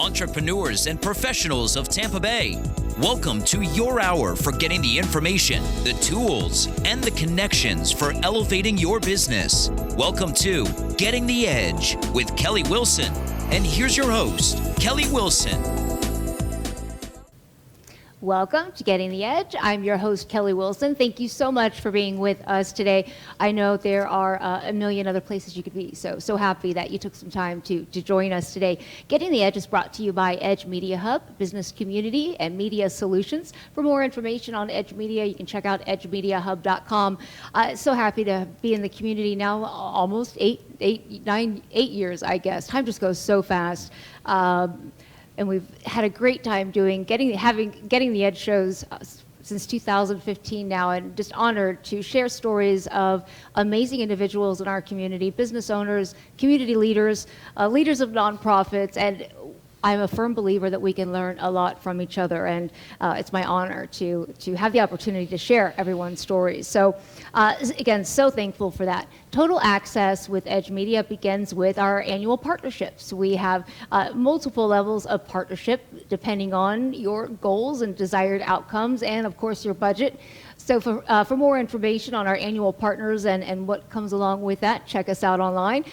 entrepreneurs, and professionals of Tampa Bay. Welcome to your hour for getting the information, the tools, and the connections for elevating your business. Welcome to Getting the Edge with Kelly Wilson. And here's your host, Kelly Wilson. Welcome to Getting the Edge. I'm your host, Kelly Wilson. Thank you so much for being with us today. I know there are a million other places you could be, so happy that you took some time to join us today. Getting the Edge is brought to you by Edge Media Hub, business community, and media solutions. For more information on Edge Media, you can check out edgemediahub.com. So happy to be in the community now, almost 8 years, I guess. Time just goes so fast. And we've had a great time doing Getting the Edge shows since 2015 now, and just honored to share stories of amazing individuals in our community, business owners, community leaders, leaders of nonprofits, and I'm a firm believer that we can learn a lot from each other, and it's my honor to have the opportunity to share everyone's stories. So again, so thankful for that. Total access with Edge Media begins with our annual partnerships. We have multiple levels of partnership depending on your goals and desired outcomes, and of course your budget. So for more information on our annual partners and what comes along with that, check us out online.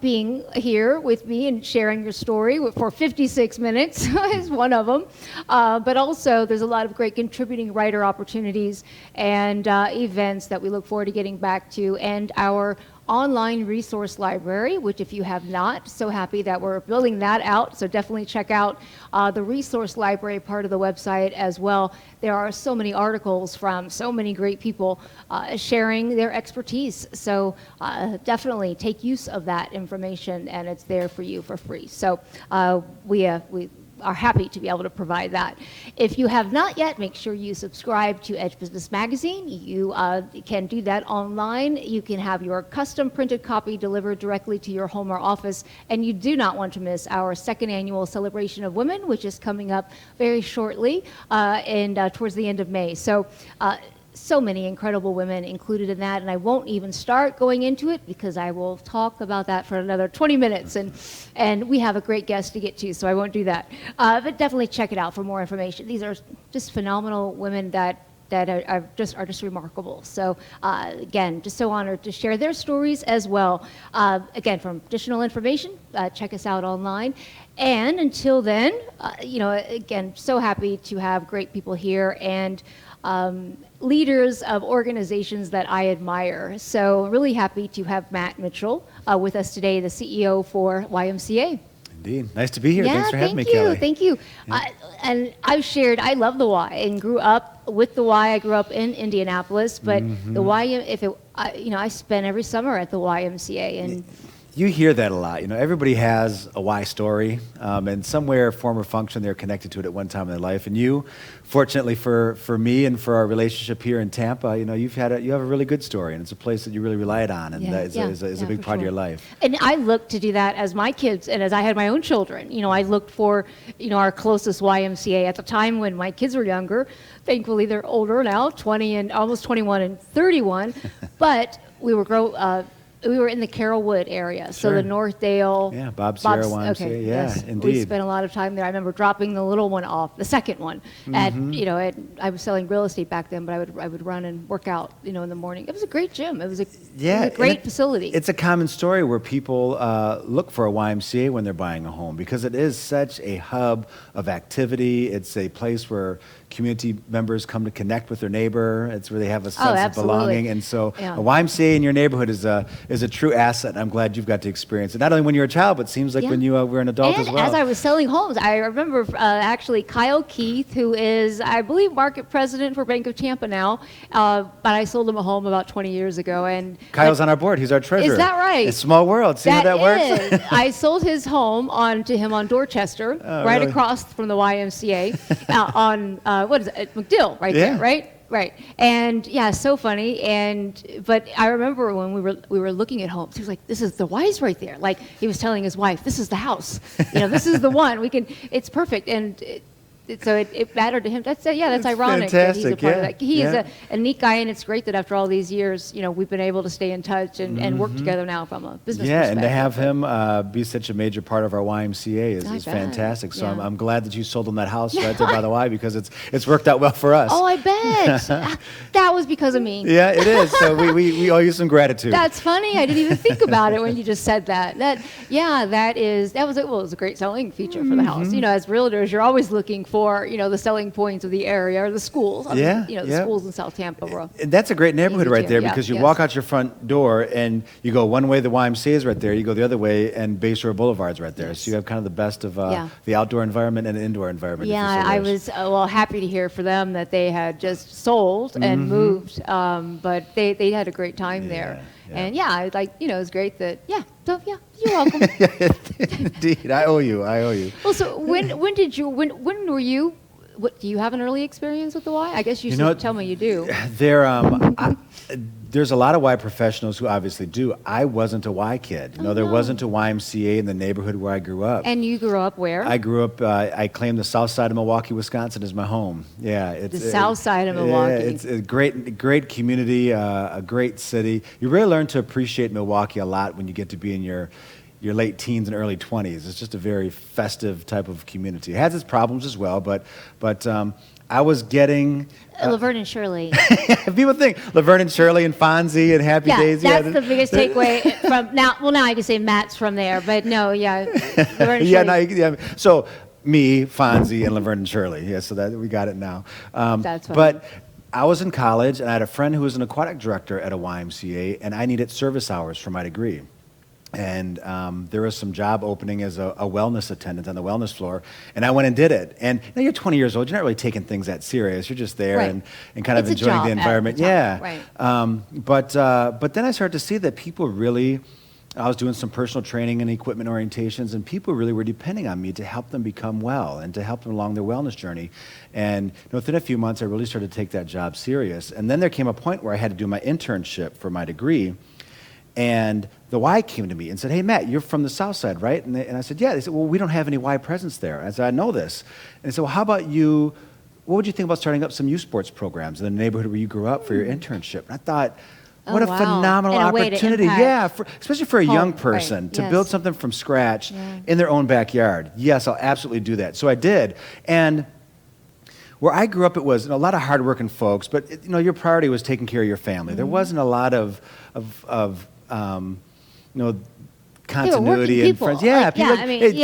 Being here with me and sharing your story for 56 minutes is one of them. But also there's a lot of great contributing writer opportunities and events that we look forward to getting back to, and our online resource library, which if you have not, so happy that we're building that out. So definitely check out the resource library part of the website as well. There are so many articles from so many great people sharing their expertise. So definitely take use of that information, and it's there for you for free. So we are happy to be able to provide that. If you have not yet, make sure you subscribe to Edge Business Magazine. You can do that online. You can have your custom printed copy delivered directly to your home or office, and you do not want to miss our second annual Celebration of Women, which is coming up very shortly and towards the end of May. So many incredible women included in that, and I won't even start going into it because I will talk about that for another 20 minutes, and we have a great guest to get to, so I won't do that. But definitely check it out for more information. These are just phenomenal women that are just remarkable. So again, just so honored to share their stories as well. Again, for additional information, check us out online. And until then, again, so happy to have great people here and leaders of organizations that I admire. So really happy to have Matt Mitchell with us today, the CEO for YMCA. Indeed. Nice to be here. Yeah, thanks for having me, Kelly. Thank you. Yeah. And I love the Y and grew up with the Y. I grew up in Indianapolis, but the Y, I spend every summer at the YMCA. And you hear that a lot. Everybody has a why story, and somewhere, form or function, they're connected to it at one time in their life. And you, fortunately for me and for our relationship here in Tampa, you have a really good story, and it's a place that you really relied on, and that is a big part of your life. And I looked to do that as my kids, and as I had my own children. I looked for, our closest YMCA at the time when my kids were younger. Thankfully, they're older now, 20 and almost 21 and 31, but we were in the Carrollwood area, so the Northdale. Yeah, Bob Sierra YMCA. Okay, yeah, yes. Indeed. We spent a lot of time there. I remember dropping the little one off, the second one. I was selling real estate back then, but I would run and work out, in the morning. It was a great gym. It was a great facility. It's a common story where people look for a YMCA when they're buying a home, because it is such a hub of activity. It's a place where community members come to connect with their neighbor. It's where they have a sense of belonging, and so a YMCA in your neighborhood is a true asset. And I'm glad you've got to experience it, not only when you were a child, but it seems like when you were an adult as well. As I was selling homes, I remember actually Kyle Keith, who is, I believe, market president for Bank of Tampa now, but I sold him a home about 20 years ago. And Kyle's on our board. He's our treasurer. Is that right? It's a small world. See how that works? I sold his home to him on Dorchester, right across from the YMCA, on what is it, McDill, right there, right? Right. And so funny. But I remember when we were looking at homes, he was like, "This is the Y's right there." Like he was telling his wife, "This is the house. This is the one. It's perfect." And So it mattered to him. That's ironic that he's a Fantastic, part of yeah, that. He is yeah. a neat guy, and it's great that after all these years, we've been able to stay in touch and work together now from a business Yeah, perspective. and to have him be such a major part of our YMCA is I bet. fantastic. So Yeah. I'm glad that you sold him that house right there by the Y, because it's worked out well for us. Oh, I bet. That was because of me. Yeah, it is. So we owe you some gratitude. That's funny. I didn't even think about it when you just said that. It was a great selling feature for the house. As realtors, you're always looking for, the selling points of the area or the schools. The schools in South Tampa were. And that's a great neighborhood easy right to- there, yeah, because you yes. walk out your front door and you go one way, the YMCA is right there. You go the other way, and Bay Shore Boulevard's right there. Yes. So you have kind of the best of Yeah. the outdoor environment and indoor environment. if Yeah, you so I wish. was happy to hear for them that they had just sold and moved, but they had a great time there. Yeah. And it was great that So you're welcome. Indeed, I owe you. Well, so when were you? What, do you have an early experience with the Y? I guess you should tell me you do. There's a lot of Y professionals who obviously do. I wasn't a Y kid. There wasn't a YMCA in the neighborhood where I grew up. And you grew up where? I grew up, I claim the south side of Milwaukee, Wisconsin as my home. Yeah. It's The south side of Milwaukee. Yeah, it's a great community, a great city. You really learn to appreciate Milwaukee a lot when you get to be in your late teens and early 20s. It's just a very festive type of community. It has its problems as well, but I was getting... Laverne and Shirley. People think Laverne and Shirley and Fonzie and Happy Days. That's the biggest takeaway from now. Well, now I can say Matt's from there, but no, Laverne and Shirley. So me, Fonzie, and Laverne and Shirley. Yeah, so that we got it now. That's funny. But I was in college, and I had a friend who was an aquatic director at a YMCA, and I needed service hours for my degree. And there was some job opening as a wellness attendant on the wellness floor, and I went and did it. And you're 20 years old, you're not really taking things that serious. You're just there and kind of It's a enjoying job the environment. at the time, Yeah. But then I started to see that people really, I was doing some personal training and equipment orientations, and people really were depending on me to help them become well and to help them along their wellness journey. And within a few months, I really started to take that job serious. And then there came a point where I had to do my internship for my degree. And the Y came to me and said, "Hey, Matt, you're from the South Side, right?" And I said, "Yeah." They said, "Well, we don't have any Y presence there." I said, "I know this." And they said, "Well, how about you, what would you think about starting up some youth sports programs in the neighborhood where you grew up for your internship?" And I thought, what a phenomenal And a way to opportunity. impact Yeah, especially for a young right, person to yes. build something from scratch in their own backyard. Yes, I'll absolutely do that. So I did. And where I grew up, it was a lot of hardworking folks, but your priority was taking care of your family. There wasn't a lot of continuity and people. friends. Yeah,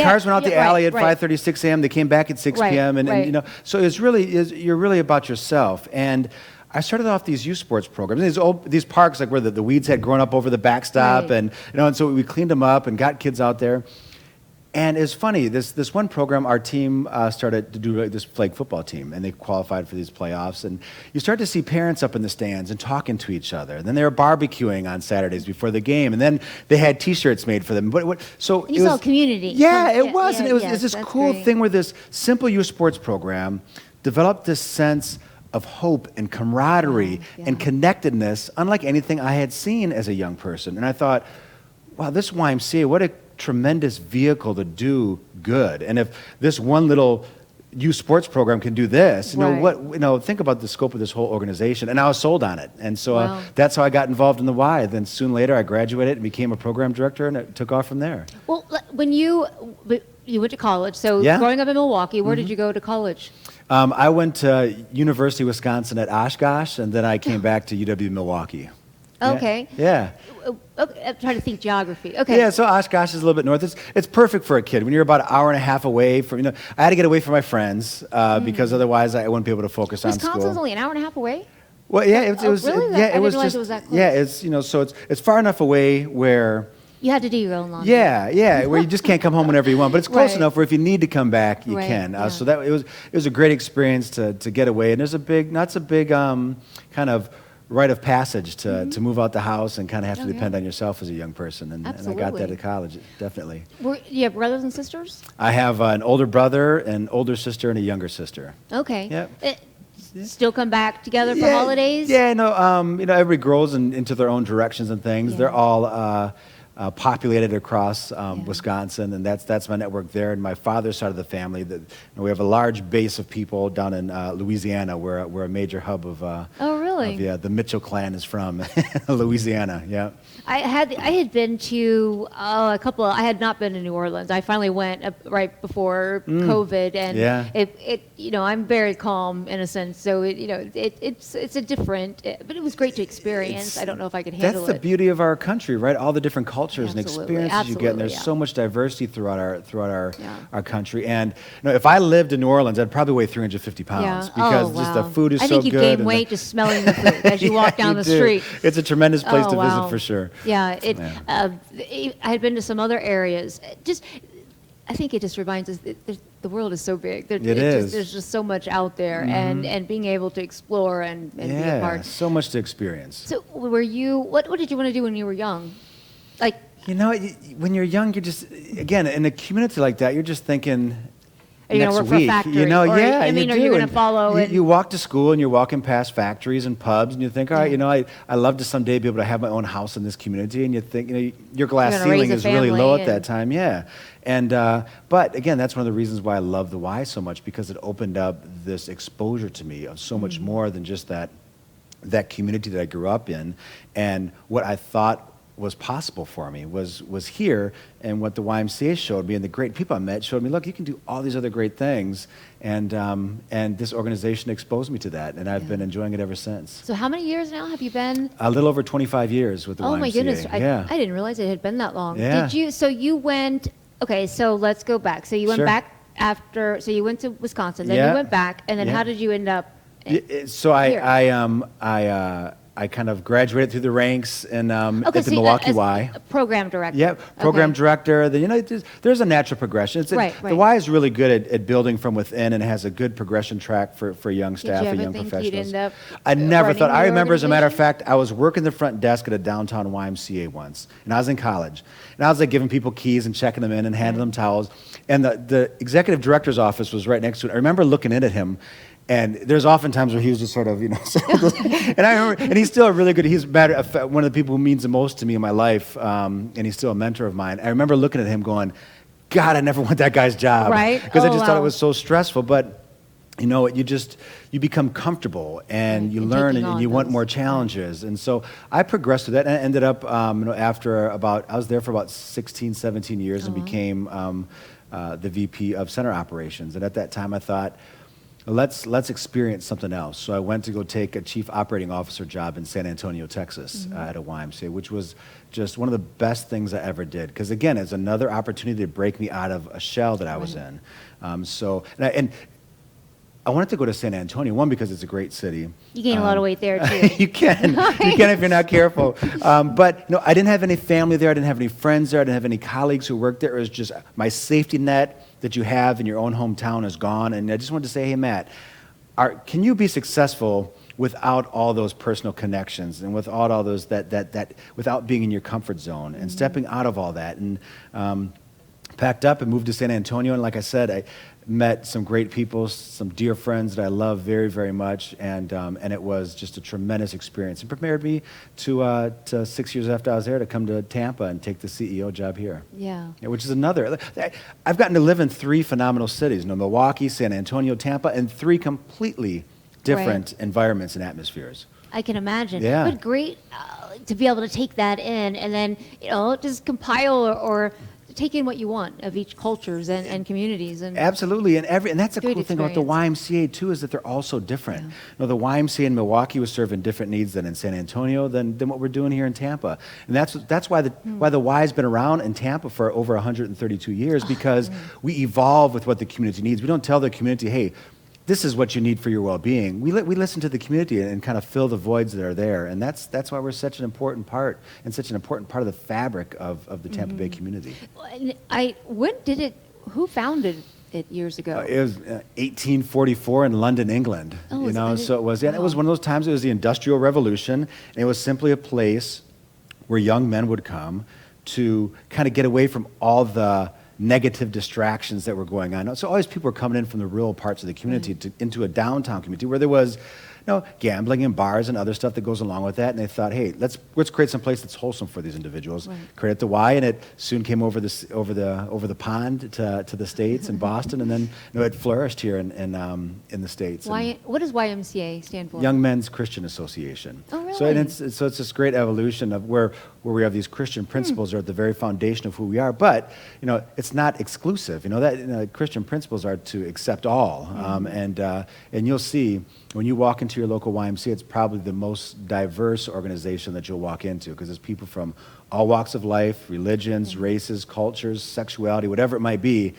cars went out the alley at 5:36 a.m. They came back at 6 p.m. And so you're really about yourself. And I started off these youth sports programs. These parks like where the weeds had grown up over the backstop, and so we cleaned them up and got kids out there. And it's funny, this one program, our team started to do this flag football team, and they qualified for these playoffs. And you start to see parents up in the stands and talking to each other. And then they were barbecuing on Saturdays before the game, and then they had T-shirts made for them. So you saw community. Yeah, it was. And it was this cool great. thing where this simple youth sports program developed this sense of hope and camaraderie and connectedness, unlike anything I had seen as a young person. And I thought, wow, this YMCA, what a tremendous vehicle to do good. And if this one little youth sports program can do this, think about the scope of this whole organization. And I was sold on it. And so that's how I got involved in the Y. Then soon later, I graduated and became a program director, and it took off from there. Well, when you went to college, so growing up in Milwaukee, where did you go to college? I went to University of Wisconsin at Oshkosh, and then I came back to UW Milwaukee. Okay. Yeah. Okay, I'm trying to think geography. Okay. Yeah, so Oshkosh is a little bit north. It's perfect for a kid. When you're about an hour and a half away from, I had to get away from my friends because otherwise I wouldn't be able to focus on school. Wisconsin's only an hour and a half away? Well, yeah, it was. Really? Yeah, I didn't realize it was that close. Yeah, it's so it's far enough away where. You had to do your own laundry. Yeah, where you just can't come home whenever you want, but it's close enough where if you need to come back, you can. So that it was a great experience to get away, and there's a big kind of rite of passage to move out the house and kind of have to depend on yourself as a young person, and I got that at college, definitely. You have brothers and sisters? I have an older brother, an older sister, and a younger sister. Okay. Yep. Still come back together for holidays? Yeah, everybody grows into their own directions and things. They're all populated across Wisconsin, and that's my network there. And my father's side of the family, we have a large base of people down in Louisiana. We're a major hub of. Oh, really? The Mitchell clan is from Louisiana. Yeah. I had been to a couple. I had not been to New Orleans. I finally went right before COVID, and I'm very calm in a sense. So it's a different, but it was great to experience. I don't know if I could handle it. That's the beauty of our country, right? All the different cultures and Absolutely. experiences you get, and there's so much diversity throughout our country. And if I lived in New Orleans, I'd probably weigh 350 pounds because just the food is so good. I think you gain weight just smelling the food as you walk down the street. It's a tremendous place to visit for sure. Yeah, I had been to some other areas. I think it just reminds us that the world is so big. There's just so much out there, and being able to explore and be a part. So much to experience. So what did you want to do when you were young? Like, when you're young, you're just, again, in a community like that, you're just thinking, are you going to work for a factory? Are you going to follow? You walk to school and you're walking past factories and pubs, and you think, all right, I love to someday be able to have my own house in this community. And you think, your glass ceiling is really low at that time, And but again, that's one of the reasons why I love the Y so much, because it opened up this exposure to me of so much more than just that community that I grew up in, and what I thought was possible for me was here, and what the YMCA showed me and the great people I met showed me, look, you can do all these other great things, and this organization exposed me to that, and I've been enjoying it ever since. So how many years now have you been? A little over 25 years with the YMCA. Oh my goodness, I didn't realize it had been that long. Yeah. So you went, okay, so let's go back. So you went back after, so you went to Wisconsin, then you went back, and then how did you end up So here? I kind of graduated through the ranks at the Milwaukee Y. Program director. Yep, program director. Then there's a natural progression. Right. The Y is really good at building from within, and has a good progression track for young staff and young professionals. I never thought. I remember, as a matter of fact, I was working the front desk at a downtown YMCA once, and I was in college, and I was like giving people keys and checking them in and handing them towels, and the executive director's office was right next to it. I remember looking in at him. And there's often times where he was just sort of, and I remember, and he's still a really good, he's one of the people who means the most to me in my life, and he's still a mentor of mine. I remember looking at him going, God, I never want that guy's job. Right? Because I just thought it was so stressful. But, you become comfortable, and you learn, and you want more challenges. And so I progressed through that, and I ended up, I was there for about 16, 17 years, and became the VP of Center Operations. And at that time I thought, let's experience something else. So I went to go take a chief operating officer job in San Antonio, Texas, at a YMCA, which was just one of the best things I ever did. Because again, it's another opportunity to break me out of a shell that I was in. And I wanted to go to San Antonio, one, because it's a great city. You gain a lot of weight there, too. You can if you're not careful. But I didn't have any family there. I didn't have any friends there. I didn't have any colleagues who worked there. It was just my safety net that you have in your own hometown is gone. And I just wanted to say, hey, Matt, can you be successful without all those personal connections, and without all those without being in your comfort zone and stepping out of all that? And packed up and moved to San Antonio. And like I said, I met some great people, some dear friends that I love very, very much, and it was just a tremendous experience. It prepared me to 6 years after I was there to come to Tampa and take the CEO job here. Yeah. Which is another. I've gotten to live in three phenomenal cities: Milwaukee, San Antonio, Tampa, and three completely different environments and atmospheres. I can imagine. Yeah. But great to be able to take that in, and then just compile or take in what you want of each cultures and communities. And absolutely, and that's a cool thing about the YMCA too, is that they're all so different. The YMCA in Milwaukee was serving different needs than in San Antonio than what we're doing here in Tampa, and that's why the Y's been around in Tampa for over 132 years, because we evolve with what the community needs. We don't tell the community, hey, this is what you need for your well-being. We listen to the community and kind of fill the voids that are there, and that's why we're such an important part of the fabric of the Tampa Bay community. Who founded it years ago? It was 1844 in London, England. So it was. It was one of those times. It was the Industrial Revolution, and it was simply a place where young men would come to kind of get away from all the negative distractions that were going on. So always people were coming in from the rural parts of the community into a downtown community where there was gambling and bars and other stuff that goes along with that. And they thought, hey, let's create some place that's wholesome for these individuals. Create the Y, and it soon came over the pond to the States and Boston, and then it flourished here in the States. What does YMCA stand for? Young Men's Christian Association. Oh, really? So it's this great evolution of where we have these Christian principles are at the very foundation of who we are. But it's not exclusive. Christian principles are to accept all. And you'll see when you walk into your local YMCA, it's probably the most diverse organization that you'll walk into, because there's people from all walks of life, religions, races, cultures, sexuality, whatever it might be.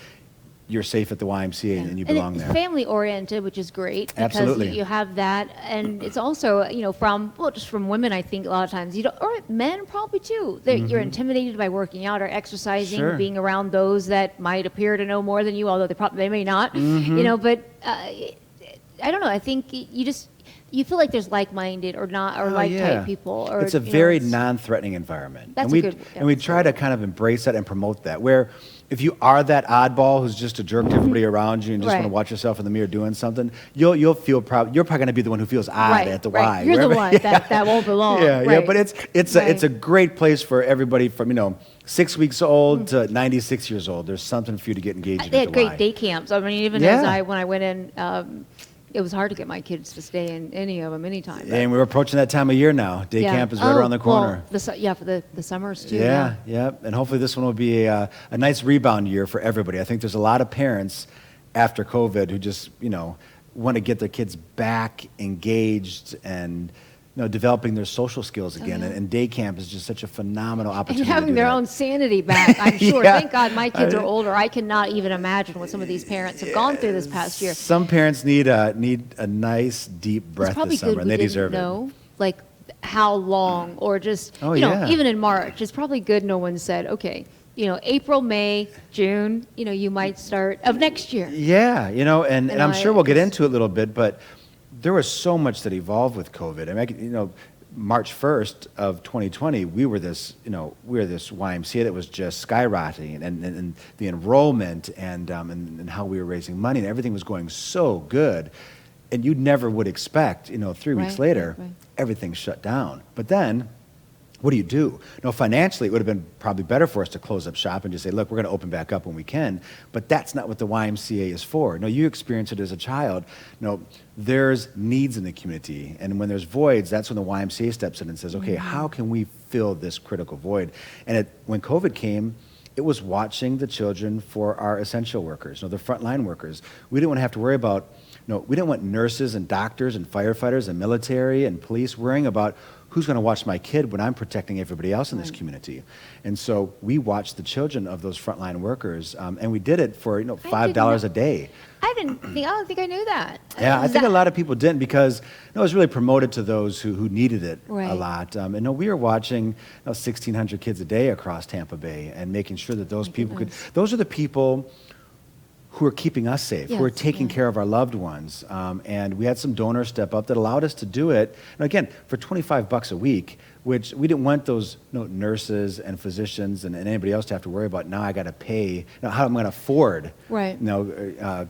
You're safe at the YMCA and you belong there. Family oriented, which is great, because Absolutely. you have that, and it's also just from women, I think a lot of times or men probably too. You're intimidated by working out or exercising, Sure. being around those that might appear to know more than you, although they may not. But I don't know. I think you feel like there's like-minded or like-type people. Or, it's a very non-threatening environment. That's and we try to kind of embrace that and promote that, where if you are that oddball who's just a jerk to everybody around you and just want to watch yourself in the mirror doing something, you'll feel proud. You're probably going to be the one who feels odd at the Y. You're the one that won't belong. But it's a great place for everybody from 6 weeks old to 96 years old. There's something for you to get engaged in. They had great day camps. I mean, even when I went in. It was hard to get my kids to stay in any of them anytime. And we're approaching that time of year now. Day camp is right around the corner. For the summers too. Yeah. And hopefully this one will be a nice rebound year for everybody. I think there's a lot of parents after COVID who just, want to get their kids back engaged and developing their social skills again. And day camp is just such a phenomenal opportunity. And having their own sanity back, I'm sure. Thank God my kids are older. I cannot even imagine what some of these parents have gone through this past year. Some parents need a nice deep breath this summer, and they deserve it. Like how long, or just even in March. It's probably good no one said, okay, April, May, June, you might start of next year. Yeah, and I'm sure we'll get into it a little bit, but there was so much that evolved with COVID. I mean, March 1st of 2020, we were this YMCA that was just skyrocketing, and the enrollment and how we were raising money, and everything was going so good. And you never would expect, 3 weeks later, everything shut down. But then, what do you do? Financially, it would have been probably better for us to close up shop and just say, look, we're going to open back up when we can. But that's not what the YMCA is for. You experience it as a child. There's needs in the community. And when there's voids, that's when the YMCA steps in and says, okay, how can we fill this critical void? And when COVID came, it was watching the children for our essential workers, the frontline workers. We didn't want to have to worry about, we didn't want nurses and doctors and firefighters and military and police worrying about who's going to watch my kid when I'm protecting everybody else in this community. And so we watched the children of those frontline workers, and we did it for $5 a day. I don't think I knew that. Yeah, I think a lot of people didn't, because it was really promoted to those who needed it a lot. And we were watching 1,600 kids a day across Tampa Bay and making sure that those people could. Those are the people who are keeping us safe, who are taking care of our loved ones. And we had some donors step up that allowed us to do it. And again, for $25 a week, which we didn't want those nurses and physicians and anybody else to have to worry about. Now I got to pay. How am I going to afford?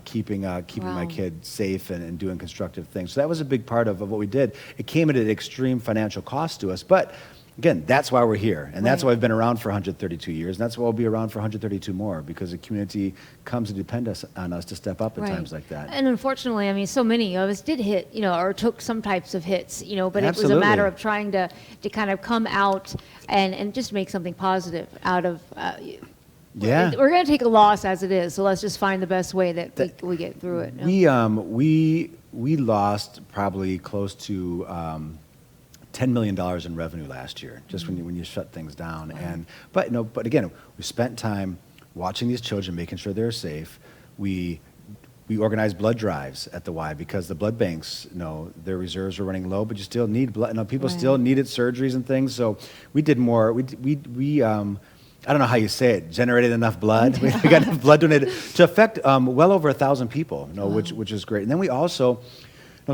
Keeping my kid safe and doing constructive things. So that was a big part of what we did. It came at an extreme financial cost to us, but again, that's why we're here, and that's why we've been around for 132 years, and that's why we'll be around for 132 more, because the community comes to depend on us to step up at times like that. And unfortunately, I mean, so many of us did hit, or took some types of hits, but Absolutely. It was a matter of trying to kind of come out and just make something positive out of. We're going to take a loss as it is, so let's just find the best way that we get through it. We lost probably close to $10 million in revenue last year, just when you shut things down. But again, we spent time watching these children, making sure they're safe. We organized blood drives at the Y, because the blood banks, their reserves were running low, but you still need blood. People still needed surgeries and things. So we did more. We I don't know how you say it, generated enough blood. We got enough blood donated to affect well over 1,000 people, which is great. And then we also,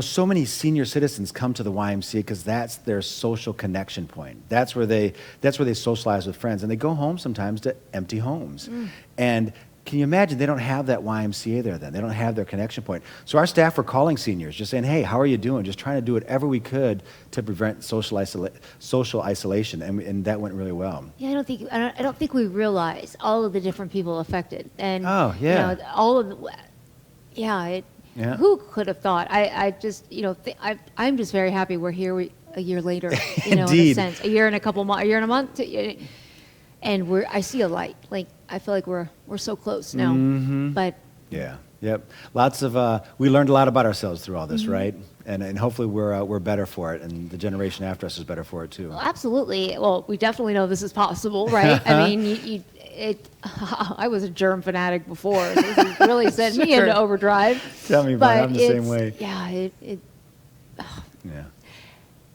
so many senior citizens come to the YMCA because that's their social connection point. That's where they socialize with friends, and they go home sometimes to empty homes. And can you imagine they don't have that YMCA there then? They don't have their connection point. So our staff were calling seniors, just saying, hey, how are you doing? Just trying to do whatever we could to prevent social isolation, and that went really well. Yeah, I don't think we realize all of the different people affected, and Oh, yeah. all of the, yeah. Who could have thought? I just I'm just very happy we're here a year later. In a Indeed. sense, a year and a year and a month, and I see a light. Like I feel like we're so close now. But Yeah. Yep. Lots of we learned a lot about ourselves through all this, right? And hopefully we're better for it, and the generation after us is better for it too. absolutely. Well, we definitely know this is possible, right? I mean, I was a germ fanatic before. So this has really sent me into overdrive. Tell me about it. I'm the same way. Yeah, Yeah.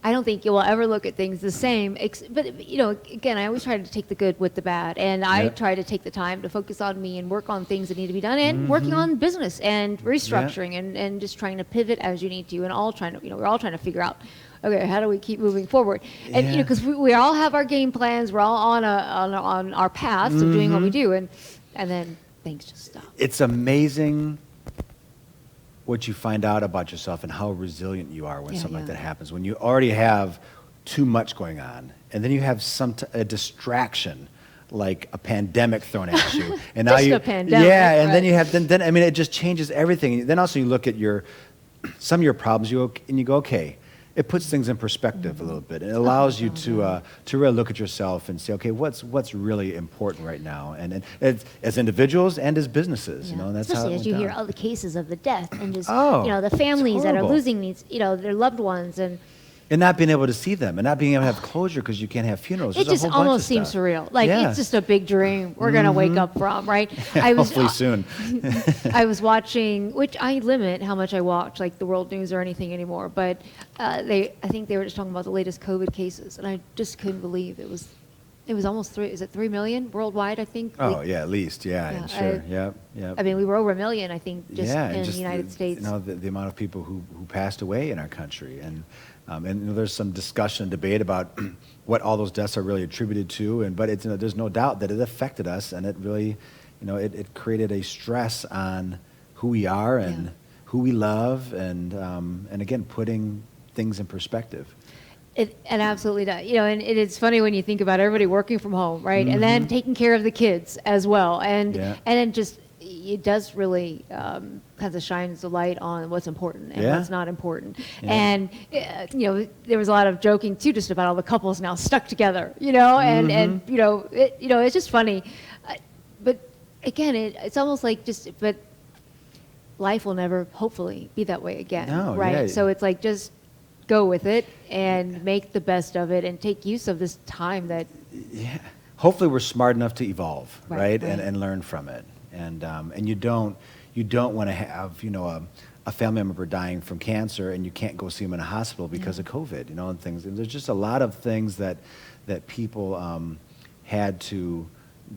I don't think you will ever look at things the same. But, again, I always try to take the good with the bad. And I try to take the time to focus on me and work on things that need to be done and working on business and restructuring and just trying to pivot as you need to. And we're all trying to figure out, okay, how do we keep moving forward? And, because we all have our game plans. We're all on our paths of doing what we do. And then things just stop. It's amazing what you find out about yourself and how resilient you are when something like that happens. When you already have too much going on, and then you have a distraction, like a pandemic thrown at you, and now a pandemic, and right. then you have then I mean it just changes everything. Then also you look at some of your problems, and you go, okay. It puts things in perspective a little bit. It allows you to really look at yourself and say, okay, what's really important right now, and as individuals and as businesses, and that's especially how it as you went hear down. all the cases of the death and just Oh, the families that are horrible. losing their loved ones And not being able to see them, and not being able to have closure because you can't have funerals. it There's a just whole bunch of almost seems stuff. surreal. Like Yeah. it's just a big dream we're gonna wake up from, right? Hopefully soon. I was watching, which I limit how much I watch, like the world news or anything anymore. But I think they were just talking about the latest COVID cases, and I just couldn't believe it was almost 3 million worldwide, I think. Oh yeah, at least sure, yep. I mean, we were over 1 million, I think, just and in just the United States. the amount of people who passed away in our country, and there's some discussion and debate about what all those deaths are really attributed to, but it's there's no doubt that it affected us, and it really, it created a stress on who we are and who we love, and again putting things in perspective. It absolutely does. And it's funny when you think about everybody working from home, right? And then taking care of the kids as well. And then just, it does really kind of shines the light on what's important and what's not important. And, there was a lot of joking too, just about all the couples now stuck together, and it's just funny. But again, it's almost like but life will never, hopefully, be that way again, No, right? yeah. So it's like, just go with it and make the best of it and take use of this time that Hopefully we're smart enough to evolve, right? Right. And learn from it, and you don't want to have a family member dying from cancer and you can't go see them in a hospital because of COVID, and things. And there's just a lot of things that people had to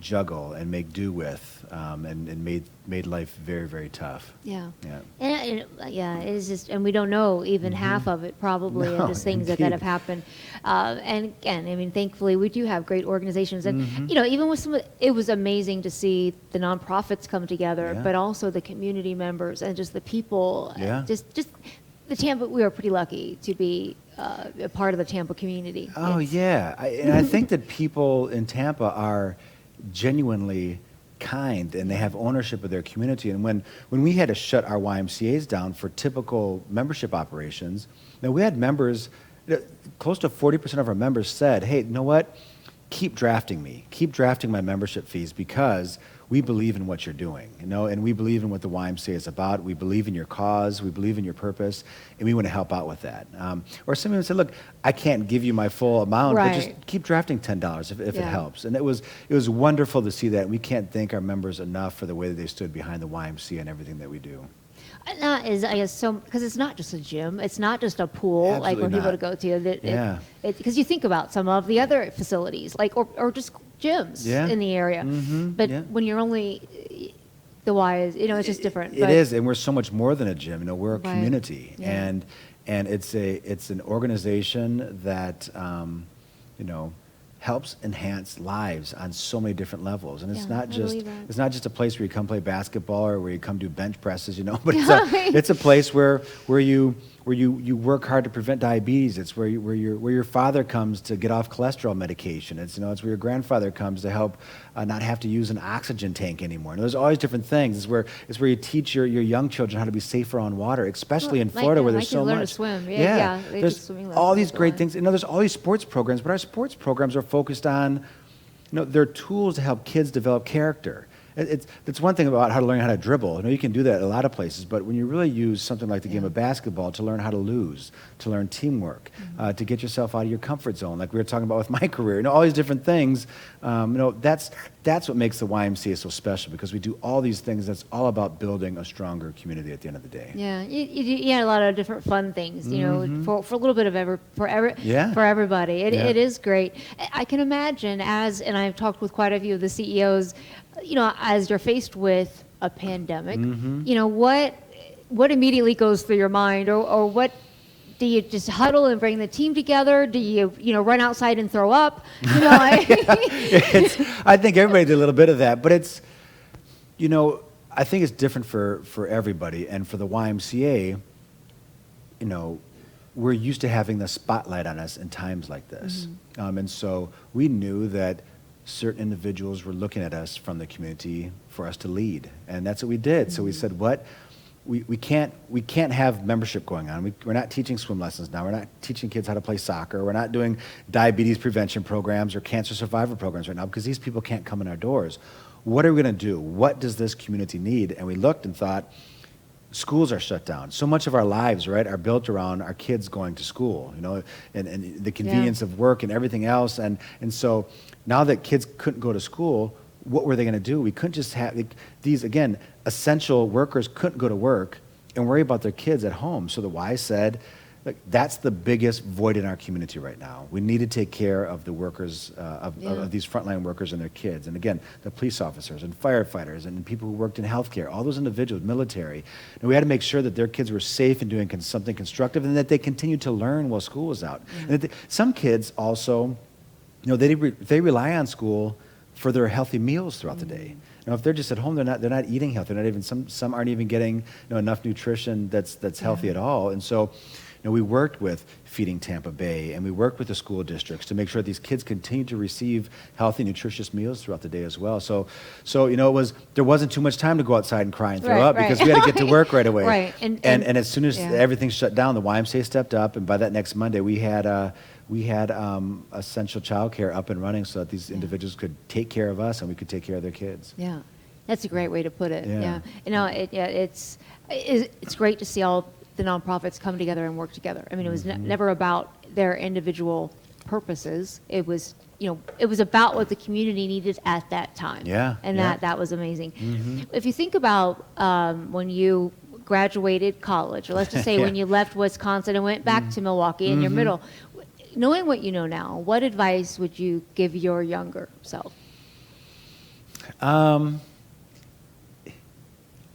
juggle and make do with, and made life very, very tough. Yeah. Yeah. And it is just, and we don't know even half of it probably, No, and just things that indeed. have happened. And again, I mean, thankfully we do have great organizations, and even with it was amazing to see the nonprofits come together, Yeah. but also the community members and just the people. Yeah. Just the Tampa. We are pretty lucky to be a part of the Tampa community. Oh It's- yeah, and I think that people in Tampa are genuinely kind, and they have ownership of their community. And when we had to shut our YMCA's down for typical membership operations, we had members, close to 40% of our members said, hey, you know what? Keep drafting my membership fees, because we believe in what you're doing, and we believe in what the YMCA is about. We believe in your cause, we believe in your purpose, and we want to help out with that. Or somebody said, look, I can't give you my full amount, but just Right. keep drafting $10 if it Yeah. helps. And it was wonderful to see that. And we can't thank our members enough for the way that they stood behind the YMCA and everything that we do. And that is, I guess, so because it's not just a gym, it's not just a pool like for Absolutely people not. to go to. Yeah. Because you think about some of the other facilities, like or just gyms Yeah. in the area. But Yeah. when you're only the Y is, it's just different. It is, and we're so much more than a gym. We're a Right. community, Yeah. and it's an organization that helps enhance lives on so many different levels. And it's Yeah, not I just believe that. it's not just a place where you come play basketball or where you come do bench presses, but it's a place where you work hard to prevent diabetes. It's where your father comes to get off cholesterol medication. It's it's where your grandfather comes to help not have to use an oxygen tank anymore. And there's always different things. It's where you teach your young children how to be safer on water, especially in Florida where there's so much. learn to swim. Yeah, they there's take swimming all lessons these great online. things. There's all these sports programs, but our sports programs are focused on, they're tools to help kids develop character. It's one thing about how to learn how to dribble. You can do that at a lot of places, but when you really use something like the game of basketball to learn how to lose, to learn teamwork, to get yourself out of your comfort zone, like we were talking about with my career, all these different things, that's what makes the YMCA so special, because we do all these things that's all about building a stronger community at the end of the day. Yeah, you had a lot of different fun things, for a little bit of for everybody. It is great. I can imagine and I've talked with quite a few of the CEOs, as you're faced with a pandemic, what immediately goes through your mind, or what do you just huddle and bring the team together? Do you run outside and throw up? I think everybody did a little bit of that, but it's, I think it's different for everybody. And for the YMCA, we're used to having the spotlight on us in times like this. And so we knew that certain individuals were looking at us from the community for us to lead. And that's what we did. So we said, we can't have membership going on. We're not teaching swim lessons now. We're not teaching kids how to play soccer. We're not doing diabetes prevention programs or cancer survivor programs right now, because these people can't come in our doors. What are we going to do? What does this community need? And we looked and thought, schools are shut down. So much of our lives, right, are built around our kids going to school, and the convenience of work and everything else. And so now that kids couldn't go to school, what were they going to do? We couldn't just have these, again, essential workers couldn't go to work and worry about their kids at home. So the Y said, look, that's the biggest void in our community right now. We need to take care of the workers, of these frontline workers and their kids. And again, the police officers and firefighters and people who worked in healthcare, all those individuals, military. And we had to make sure that their kids were safe and doing something constructive, and that they continued to learn while school was out. And that some kids also, they rely on school for their healthy meals throughout the day. If they're just at home, they're not eating healthy. They're not even some aren't even getting enough nutrition that's healthy at all. And so, we worked with Feeding Tampa Bay, and we worked with the school districts to make sure these kids continue to receive healthy, nutritious meals throughout the day as well. So there wasn't too much time to go outside and cry and throw up, because we had to get to work right away. Right. And as soon as everything shut down, the YMCA stepped up, and by that next Monday, we had essential childcare up and running, so that these individuals could take care of us and we could take care of their kids. Yeah, that's a great way to put it. Yeah. It's great to see all the nonprofits come together and work together. I mean, it was never about their individual purposes. It was about what the community needed at that time. Yeah. And that was amazing. If you think about when you graduated college, or let's just say when you left Wisconsin and went back to Milwaukee in your middle, knowing what you know now, what advice would you give your younger self? I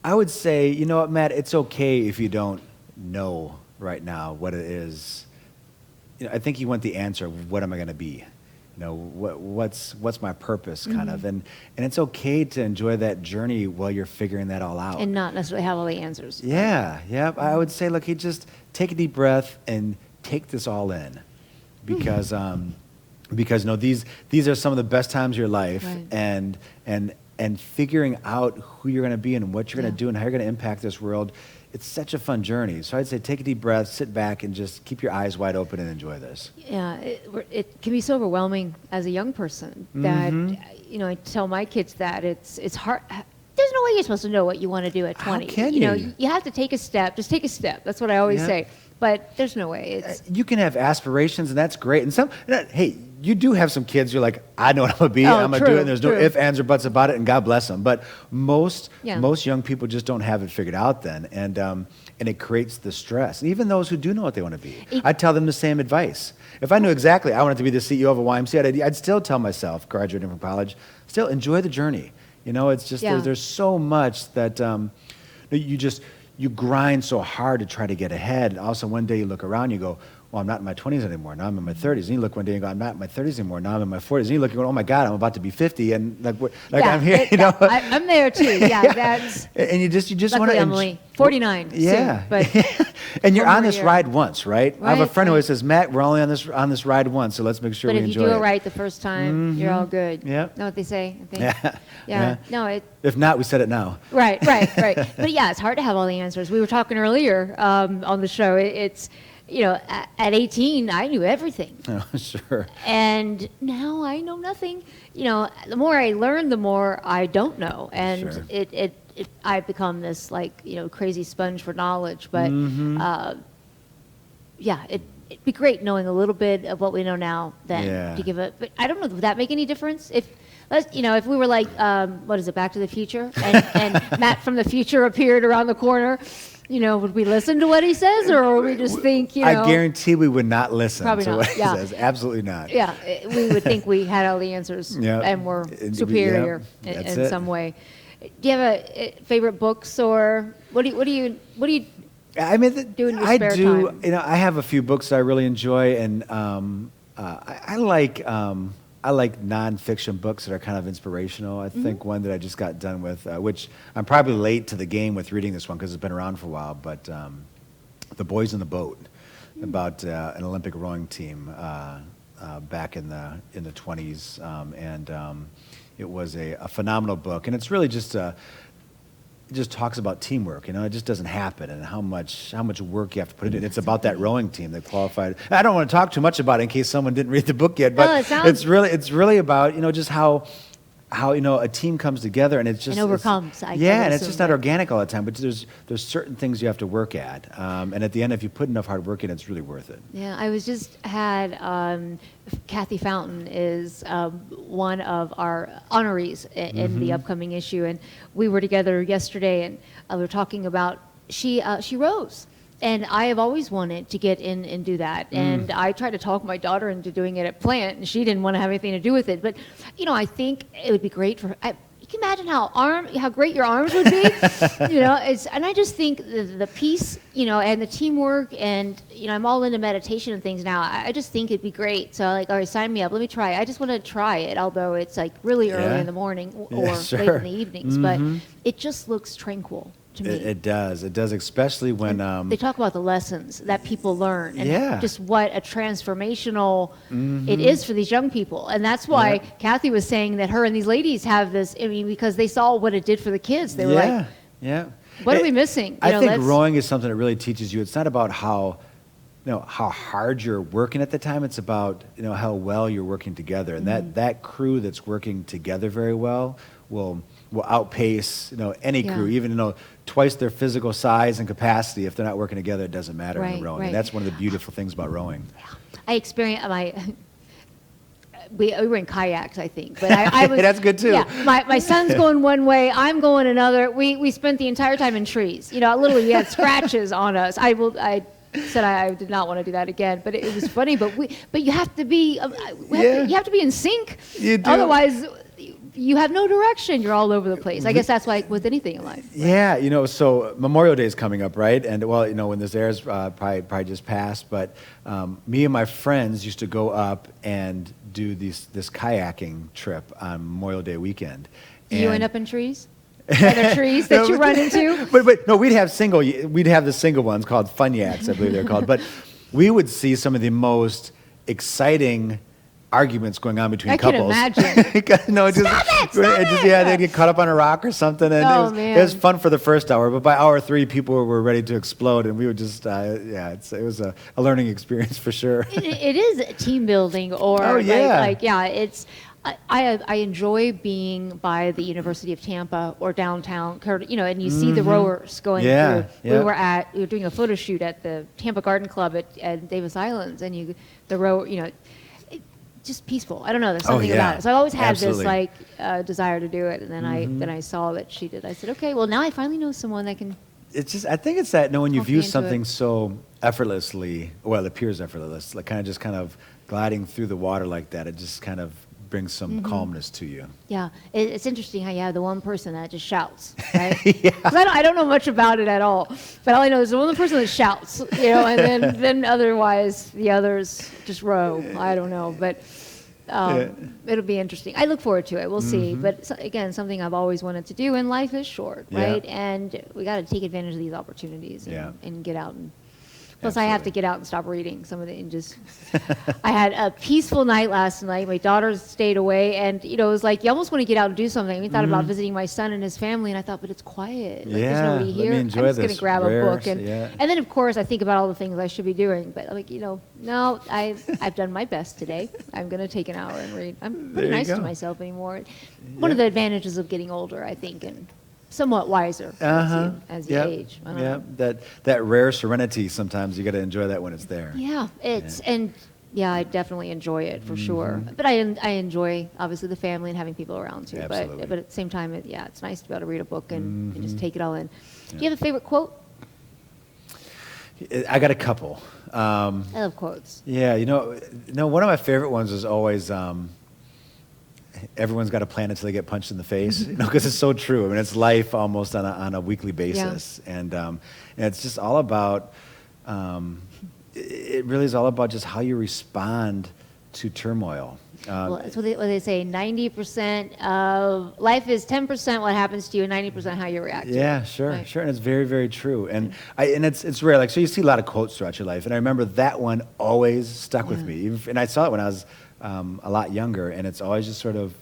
would say, Matt, it's okay if you don't know right now what it is. I think you want the answer of what am I going to be? What's my purpose, kind of, and it's okay to enjoy that journey while you're figuring that all out, and not necessarily have all the answers. Yeah. I would say, look, just take a deep breath and take this all in, because these are some of the best times of your life, right. and figuring out who you're going to be and what you're going to do and how you're going to impact this world. It's such a fun journey. So I'd say take a deep breath, sit back, and just keep your eyes wide open and enjoy this. Yeah, it can be so overwhelming as a young person that, I tell my kids that it's hard. There's no way you're supposed to know what you want to do at 20. How can you? You have to take a step. Just take a step. That's what I always say. But there's no way. You can have aspirations, and that's great. And hey, you do have some kids you're like, I know what I'm going to be. I'm going to do it. And there's no ifs, ands, or buts about it, and God bless them. But most young people just don't have it figured out then. And it creates the stress. And even those who do know what they want to be, I tell them the same advice. If I knew exactly I wanted to be the CEO of a YMCA, I'd still tell myself, graduating from college, still enjoy the journey. It's just, there's so much that you grind so hard to try to get ahead. And also one day you look around, you go, well, I'm not in my 20s anymore. Now I'm in my 30s. And you look one day and go, I'm not in my 30s anymore. Now I'm in my 40s. And you look and go, oh my God, I'm about to be 50. And I'm here, I'm there too. Yeah, that's. And you just want to. I'm only 49. Yeah. Soon, but and you're on this ride once, right? I have a friend who always right. says, Matt, we're only on this ride once, so let's make sure we enjoy it. But if you do it right the first time, you're all good. Yeah. Know what they say? I think. Yeah. No, if not, we said it now. Right. But yeah, it's hard to have all the answers. We were talking earlier on the show. It's, at 18, I knew everything. Oh, sure. And now I know nothing. The more I learn, the more I don't know. And Sure. I've become this crazy sponge for knowledge. But it'd be great knowing a little bit of what we know now than to give it. But I don't know, would that make any difference? If we were like, what is it, Back to the Future? And Matt from the future appeared around the corner, would we listen to what he says, or would we just think, I guarantee we would not listen Probably to not, what he says. Absolutely not. Yeah, we would think we had all the answers and were superior in some way. Do you have a favorite books, or what do you I mean, do in your spare time? I have a few books that I really enjoy, and I like nonfiction books that are kind of inspirational. I think one that I just got done with, which I'm probably late to the game with reading this one because it's been around for a while, but The Boys in the Boat, about an Olympic rowing team back in the 20s, and it was a phenomenal book, and it's really just it just talks about teamwork. It just doesn't happen, and how much work you have to put into it. It's about that rowing team that qualified. I don't want to talk too much about it in case someone didn't read the book yet, but it's really about just how a team comes together, and it's just overcomes. And it's just not organic all the time. But there's certain things you have to work at, and at the end, if you put enough hard work in, it's really worth it. Yeah, I was just had Kathy Fountain is one of our honorees in the upcoming issue, and we were together yesterday, and we were talking about she rows. And I have always wanted to get in and do that. And I tried to talk my daughter into doing it at Plant, and she didn't want to have anything to do with it. But, I think it would be great for her. You can imagine how great your arms would be. And I just think the peace, and the teamwork, and, I'm all into meditation and things now. I just think it'd be great. So, all right, sign me up. Let me try it. I just want to try it, although it's like really early in the morning or late in the evenings. But it just looks tranquil. It does, especially when they talk about the lessons that people learn and just what a transformational it is for these young people. And that's why Kathy was saying that her and these ladies have this, because they saw what it did for the kids. They were what are we missing? I think rowing is something that really teaches you. It's not about how hard you're working at the time. It's about, how well you're working together. And that crew that's working together very well will outpace, any crew, even, twice their physical size and capacity. If they're not working together, it doesn't matter in rowing. And that's one of the beautiful things about rowing. I experienced we were in kayaks, I think, but I was. That's good too. Yeah, my son's going one way, I'm going another. We spent the entire time in trees. Literally we had scratches on us. I said I did not want to do that again, but it was funny. But you have to be you have to be in sync. You do. Otherwise, you have no direction. You're all over the place. I guess that's like with anything in life. Right? Yeah, so Memorial Day is coming up, right? And when this airs, probably just passed. But me and my friends used to go up and do this kayaking trip on Memorial Day weekend. Do you end up in trees? Are there trees that you run into? But no, we'd have the single ones called funyaks, I believe they're called. But we would see some of the most exciting arguments going on between couples. I can imagine. No, Stop it! They'd get caught up on a rock or something, and it was fun for the first hour. But by hour 3, people were ready to explode, and we would just, it was a learning experience for sure. It is team building, or it's. I enjoy being by the University of Tampa or downtown, and you see the rowers going through. We were doing a photo shoot at the Tampa Garden Club at Davis Islands, and the row, just peaceful. I don't know. There's something about it. So I've always had this desire to do it, and then I saw that she did. I said, okay, well now I finally know someone that can. It's just, I think it's that when you view something so effortlessly, it appears effortless, like kind of gliding through the water like that. It just kind of brings some calmness to you. Yeah, it's interesting how you have the one person that just shouts, right? I don't know much about it at all. But all I know is one person that shouts, and then otherwise the others just row. I don't know, but it'll be interesting. I look forward to it. We'll see. But again, something I've always wanted to do, and life is short, right? And we got to take advantage of these opportunities and get out and. Plus, I have to get out and stop reading some of it and just. I had a peaceful night last night. My daughter stayed away, and it was like you almost want to get out and do something. We thought about visiting my son and his family, and I thought, but it's quiet. Like, there's nobody here. Let me enjoy I'm just going to grab a book, and then of course I think about all the things I should be doing. But like no, I've done my best today. I'm going to take an hour and read. I'm pretty nice to myself anymore. One of the advantages of getting older, I think, and. Somewhat wiser as you age. That rare serenity. Sometimes you got to enjoy that when it's there. Yeah, I definitely enjoy it for sure. But I enjoy obviously the family and having people around too. Absolutely. But at the same time, it's nice to be able to read a book and just take it all in. Do you have a favorite quote? I got a couple. I love quotes. Yeah, one of my favorite ones is always. Everyone's got a plan until they get punched in the face, because it's so true. I mean, it's life almost on a weekly basis, and it's just all about. It really is all about just how you respond to turmoil. Well, that's what they say. 90% of life is 10% what happens to you, and 90% how you react. Yeah, sure, and it's very, very true. And it's rare. Like, so you see a lot of quotes throughout your life, and I remember that one always stuck with me. And I saw it when I was. A lot younger, and it's always just sort of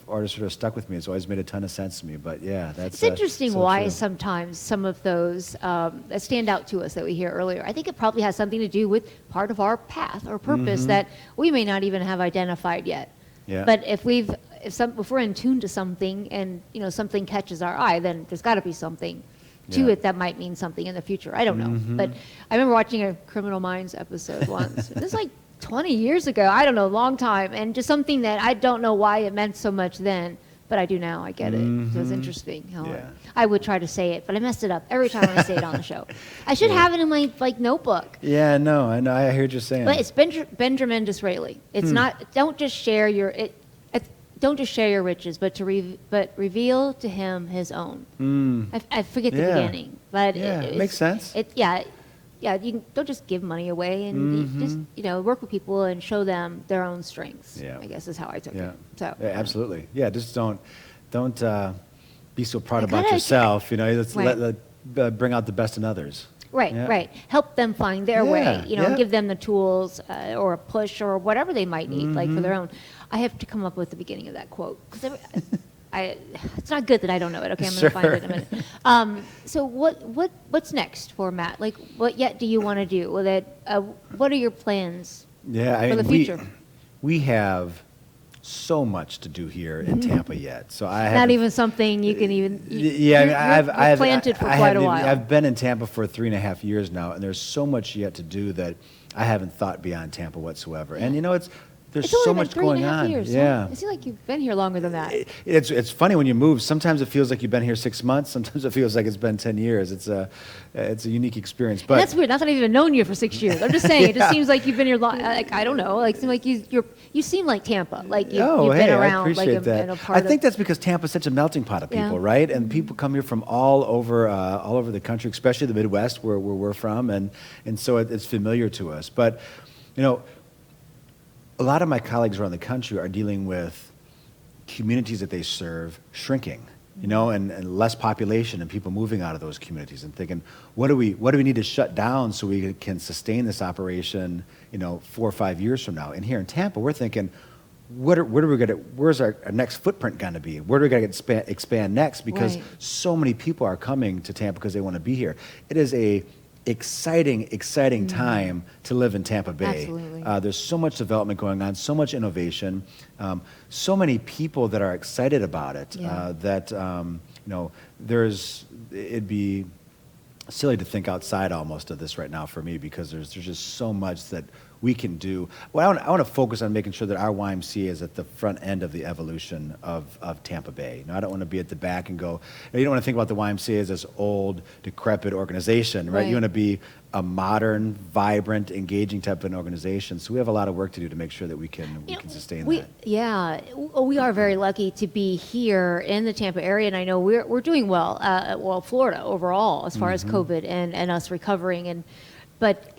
stuck with me. It's always made a ton of sense to me. But yeah, that's. It's interesting so why true. Sometimes some of those that stand out to us that we hear earlier. I think it probably has something to do with part of our path or purpose that we may not even have identified yet. Yeah. But if we're in tune to something and something catches our eye, then there's got to be something to it that might mean something in the future. I don't know, but I remember watching a Criminal Minds episode once. This is like 20 years ago, I don't know, a long time, and just something that I don't know why it meant so much then, but I do now. I get it. So it's interesting how I would try to say it, but I messed it up every time I say it on the show. I should have it in my notebook. Yeah, no, I know. I hear what you're saying. But it's Benjamin Disraeli. It's not. Don't just share your riches, but reveal to him his own. I forget the beginning, but it makes sense. You don't just give money away, and you just work with people and show them their own strengths. I guess is how I took it. So absolutely. Yeah, just don't be so proud about yourself. Let's bring out the best in others. Right. Help them find their way. Give them the tools or a push or whatever they might need, like for their own. I have to come up with the beginning of that quote because it's not good that I don't know it. Okay, I'm going to find it in a minute. So what's next for Matt? Like, what yet do you want to do? What are your plans for the future? We have so much to do here in Tampa yet. So not even something you can even. I've planted for quite a while. I've been in Tampa for 3.5 years now, and there's so much yet to do that I haven't thought beyond Tampa whatsoever. And there's so much going on. Years, huh? It seems like you've been here longer than that. It's funny when you move. Sometimes it feels like you've been here 6 months. Sometimes it feels like it's been 10 years. It's a unique experience. But and that's weird. Not that I've even known you for 6 years. I'm just saying. It just seems like you've been here. I don't know. Like seem like you seem like Tampa. Like you've been around. I appreciate that. I think that's because Tampa's such a melting pot of people, right? And people come here from all over the country, especially the Midwest, where we're from, and so it's familiar to us. But a lot of my colleagues around the country are dealing with communities that they serve shrinking, and less population and people moving out of those communities and thinking, what do we need to shut down so we can sustain this operation, 4 or 5 years from now? And here in Tampa, we're thinking, where's our next footprint going to be? Where do we got to expand next? Because so many people are coming to Tampa because they want to be here. It is a exciting time to live in Tampa Bay. Absolutely. There's so much development going on, so much innovation, so many people that are excited about it. It'd be silly to think outside almost of this right now for me because there's just so much that we can do. Well, I want to focus on making sure that our YMCA is at the front end of the evolution of Tampa Bay. I don't want to be at the back and go, you don't want to think about the YMCA as this old, decrepit organization, right? You want to be a modern, vibrant, engaging type of an organization. So we have a lot of work to do to make sure that we can sustain that. Yeah, we are very lucky to be here in the Tampa area, and I know we're doing well. Florida overall, as far as COVID and us recovering, but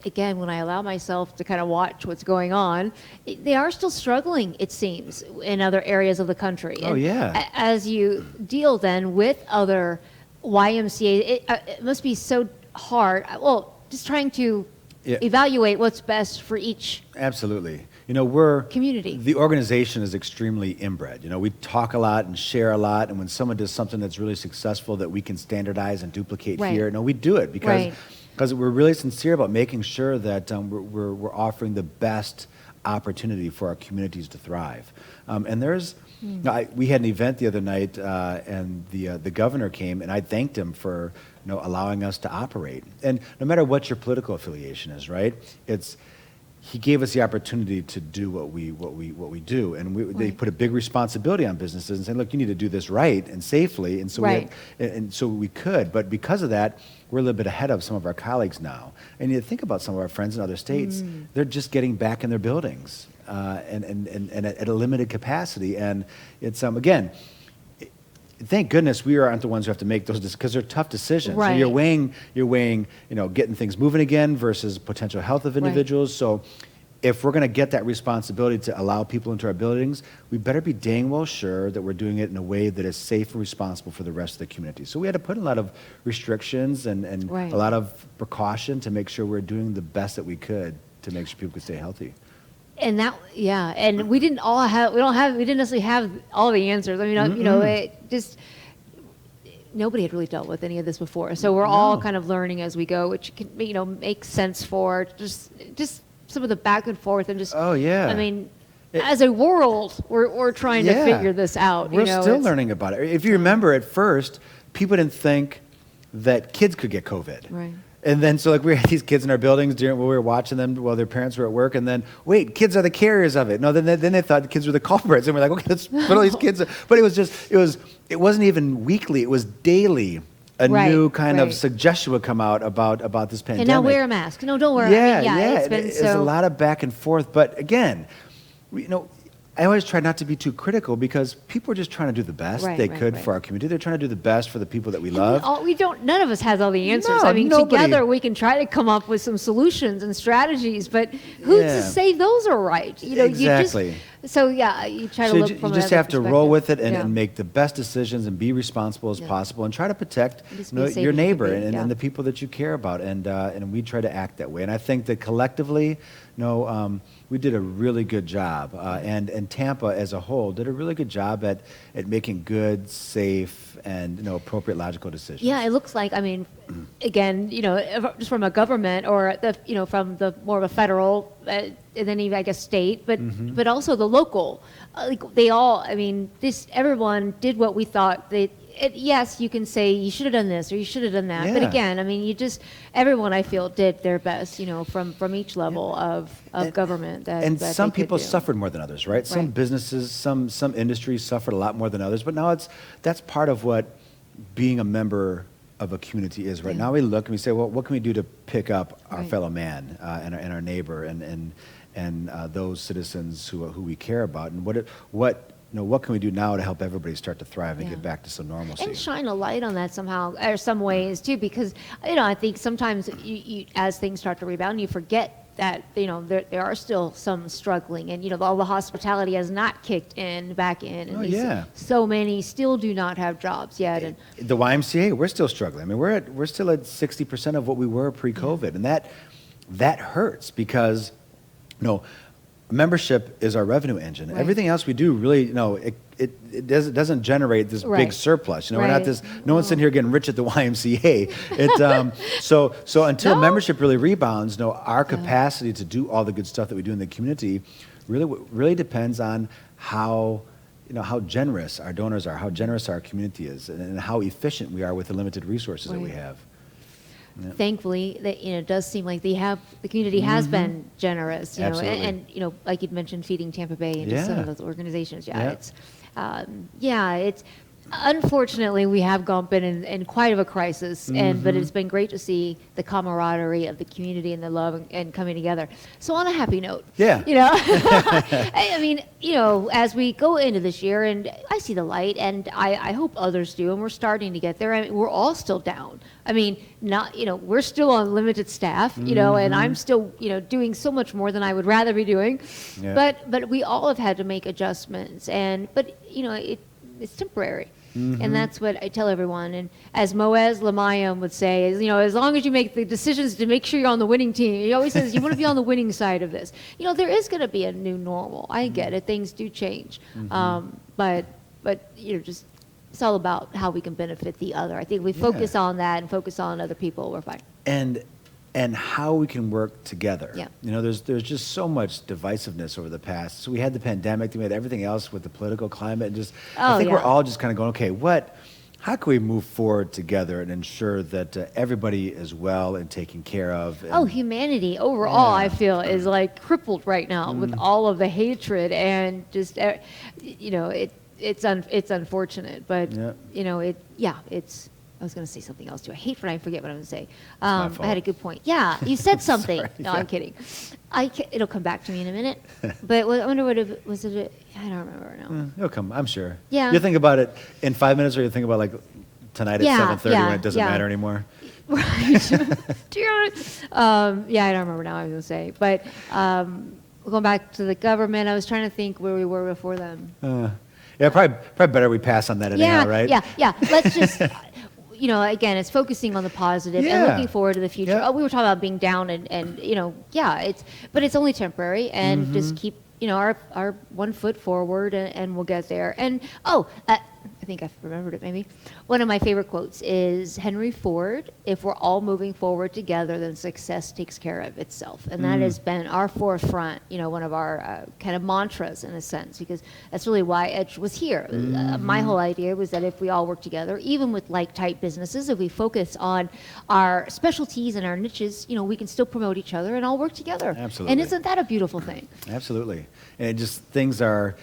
again, when I allow myself to kind of watch what's going on, they are still struggling, it seems, in other areas of the country. Oh, yeah. As you deal then with other YMCA, it must be so hard. Well, just trying to evaluate what's best for each. Absolutely. We're community. The organization is extremely inbred. We talk a lot and share a lot, and when someone does something that's really successful that we can standardize and duplicate here, we do it because we're really sincere about making sure that we're offering the best opportunity for our communities to thrive. And there's we had an event the other night, and the governor came, and I thanked him for allowing us to operate. And no matter what your political affiliation is, right? He gave us the opportunity to do what we do, and they put a big responsibility on businesses and saying, look, you need to do this right and safely, and so we could. But because of that, we're a little bit ahead of some of our colleagues now. And you think about some of our friends in other states; they're just getting back in their buildings and at a limited capacity, and it's again. Thank goodness we aren't the ones who have to make those because they're tough decisions. Right. So you're weighing, getting things moving again versus potential health of individuals. So if we're going to get that responsibility to allow people into our buildings, we better be dang well sure that we're doing it in a way that is safe and responsible for the rest of the community. So we had to put a lot of restrictions and a lot of precaution to make sure we're doing the best that we could to make sure people could stay healthy. And and we didn't necessarily have all the answers. I mean, it just, nobody had really dealt with any of this before. So we're all kind of learning as we go, which can, make sense for just some of the back and forth and just, I mean, as a world, we're trying to figure this out. We're still learning about it. If you remember at first, people didn't think that kids could get COVID. Right. And then, so we had these kids in our buildings when we were watching them while their parents were at work. And then, wait, kids are the carriers of it. No, then they thought the kids were the culprits. And we're like, okay, let's put all these kids. But it wasn't even weekly. It was daily. A new kind of suggestion would come out about this pandemic. And now wear a mask. No, don't wear. It's a lot of back and forth. But again, I always try not to be too critical because people are just trying to do the best they could for our community. They're trying to do the best for the people that we love. None of us has all the answers. No, I mean, nobody. Together we can try to come up with some solutions and strategies, but who's to say those are right? Exactly. You try to look from you just have to roll with it and make the best decisions and be responsible as possible and try to protect your neighbor and the people that you care about. And we try to act that way. And I think that collectively, we did a really good job, and Tampa as a whole did a really good job at making good, safe, and appropriate, logical decisions. Yeah, it looks like. I mean, again, just from a government or from the more of a federal, and then even I guess state, but also the local. They all. I mean, everyone did what we thought they. Yes, you can say you should have done this or you should have done that. But again, I mean, everyone I feel did their best, from each level of government. That some people suffered more than others, right? Some businesses, some industries suffered a lot more than others. But now that's part of what being a member of a community is. Right now we look and we say, well, what can we do to pick up our fellow man and our neighbor and those citizens who we care about, and what can we do now to help everybody start to thrive and get back to some normalcy? And shine a light on that somehow, or some ways too, because I think sometimes you as things start to rebound, you forget that there are still some struggling, and all the hospitality has not kicked back in, and so many still do not have jobs yet. And the YMCA, we're still struggling. I mean, we're still at 60% of what we were pre-COVID, and that hurts because membership is our revenue engine. Right. Everything else we do really, it doesn't generate this big surplus. We're not this. No one's sitting here getting rich at the YMCA. So until membership really rebounds, our capacity to do all the good stuff that we do in the community really depends on how generous our donors are, how generous our community is, and how efficient we are with the limited resources that we have. thankfully, that it does seem like the community has been generous. And like you'd mentioned, feeding Tampa Bay and just some of those organizations. It's unfortunately we have been in quite of a crisis, but it's been great to see the camaraderie of the community and the love and coming together. So on a happy note, I mean, as we go into this year, and I see the light, and I hope others do, and we're starting to get there. I mean, we're all still down. I mean, we're still on limited staff, and I'm still, doing so much more than I would rather be doing. Yeah. But we all have had to make adjustments, but it's temporary. And that's what I tell everyone. And as Moaz Lamayam would say, as long as you make the decisions to make sure you're on the winning team, he always says you want to be on the winning side of this. There is going to be a new normal. I get it. Things do change. But just it's all about how we can benefit the other. I think if we focus on that and focus on other people, we're fine. And how we can work together. Yeah. There's just so much divisiveness over the past. So we had the pandemic, we had everything else with the political climate, and I think we're all just kind of going, okay, how can we move forward together and ensure that everybody is well and taken care of? Humanity overall, I feel, is like crippled right now with all of the hatred and just, it's unfortunate, but it's. I was going to say something else too. I hate when I forget what I'm going to say. I had a good point. Yeah, you said something. No, I'm kidding. It'll come back to me in a minute. But I wonder what it was. I don't remember now. It'll come, I'm sure. Yeah. You think about it in 5 minutes, or you think about like tonight at 7:30 when it doesn't matter anymore. Right. I don't remember now what I was going to say. But going back to the government, I was trying to think where we were before them. Probably better we pass on that anyhow, right? Yeah. Let's just. Again, it's focusing on the positive and looking forward to the future. Yeah. We were talking about being down but it's only temporary, and just keep, our 1 foot forward, and we'll get there. And, I think I've remembered it maybe. One of my favorite quotes is Henry Ford: "If we're all moving forward together, then success takes care of itself." And that has been our forefront, one of our kind of mantras in a sense, because that's really why Edge was here. My whole idea was that if we all work together, even with like-type businesses, if we focus on our specialties and our niches, we can still promote each other and all work together. Absolutely. And isn't that a beautiful thing? Absolutely. And just things are,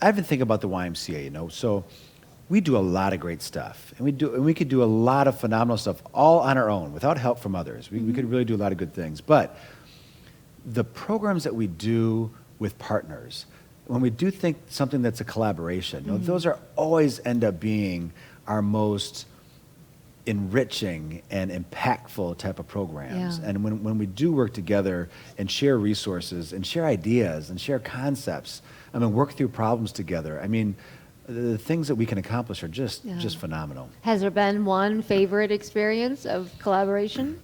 I've been thinking about the YMCA, so we do a lot of great stuff, and we could do a lot of phenomenal stuff all on our own without help from others. We could really do a lot of good things. But the programs that we do with partners, when we do think something that's a collaboration, those are always end up being our most enriching and impactful type of programs. And when we do work together and share resources and share ideas and share concepts, work through problems together, the things that we can accomplish are just phenomenal. Has there been one favorite experience of collaboration?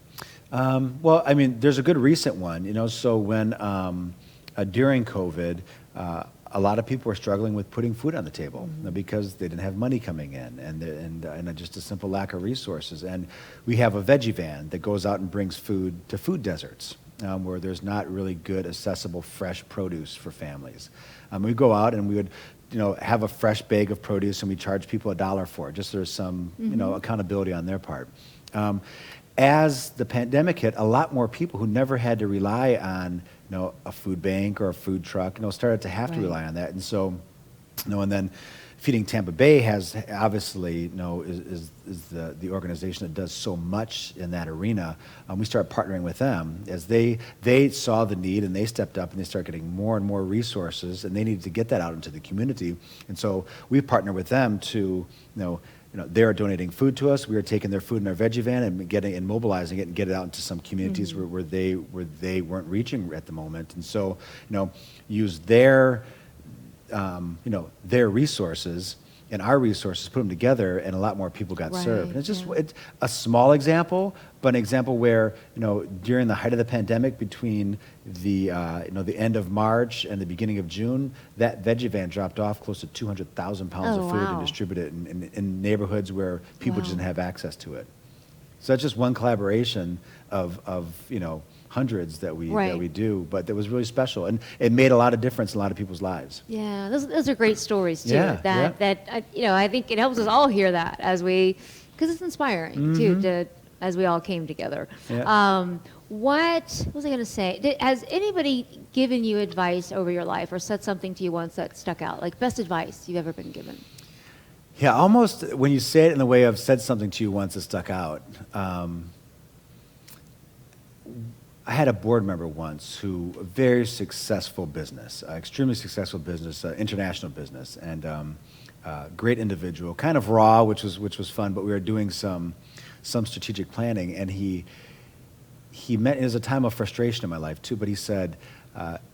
There's a good recent one, so when during COVID, a lot of people were struggling with putting food on the table because they didn't have money coming in, and just a simple lack of resources. And we have a veggie van that goes out and brings food to food deserts where there's not really good, accessible, fresh produce for families. We go out and we would have a fresh bag of produce, and we charge people $1 for it. Just so there's some, accountability on their part. As the pandemic hit, a lot more people who never had to rely on, a food bank or a food truck, started to have to rely on that. And so, and then Feeding Tampa Bay has obviously, is the organization that does so much in that arena. We started partnering with them as they saw the need, and they stepped up and they started getting more and more resources, and they needed to get that out into the community. And so we partnered with them to, they're donating food to us. We are taking their food in our veggie van and mobilizing it and get it out into some communities where they weren't reaching at the moment. And so, use their resources and our resources, put them together, and a lot more people got served. And it's a small example, but an example where, during the height of the pandemic, between the end of March and the beginning of June, that veggie van dropped off close to 200,000 pounds of food and distributed it in neighborhoods where people just didn't have access to it. So that's just one collaboration of hundreds that we do, but that was really special, and it made a lot of difference in a lot of people's lives. Yeah, those are great stories too. I think it helps us all hear that because it's inspiring too. as we all came together. Yeah. What was I going to say? Has anybody given you advice over your life or said something to you once that stuck out? Like best advice you've ever been given? Yeah, almost when you say it in the way of said something to you once that stuck out. I had a board member once who, a very successful business, extremely successful business, international business, and great individual, kind of raw, which was fun, but we were doing some strategic planning, and he meant, it was a time of frustration in my life too, but he said,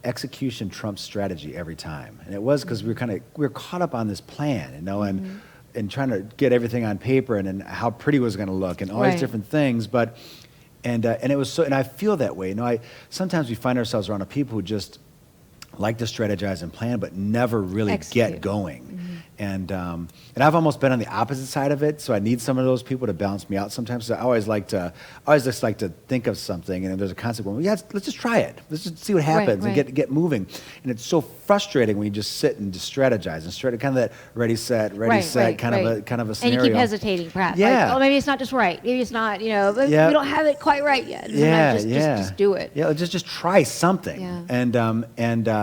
execution trumps strategy every time. And it was because we were caught up on this plan, and trying to get everything on paper and how pretty it was going to look and all these different things, but and it was so, and I feel that way. Sometimes we find ourselves around people who just like to strategize and plan, but never really get going. And I've almost been on the opposite side of it, so I need some of those people to balance me out sometimes. So I always just like to think of something, and if there's a concept, well, yeah, let's just try it. Let's just see what happens and get moving. And it's so frustrating when you just sit and just strategize and kind of that ready set kind of a scenario. And you keep hesitating, perhaps. Yeah. Like, oh, maybe it's not just right. Maybe it's not. We don't have it quite right yet. Just do it. Yeah, just try something. Yeah. And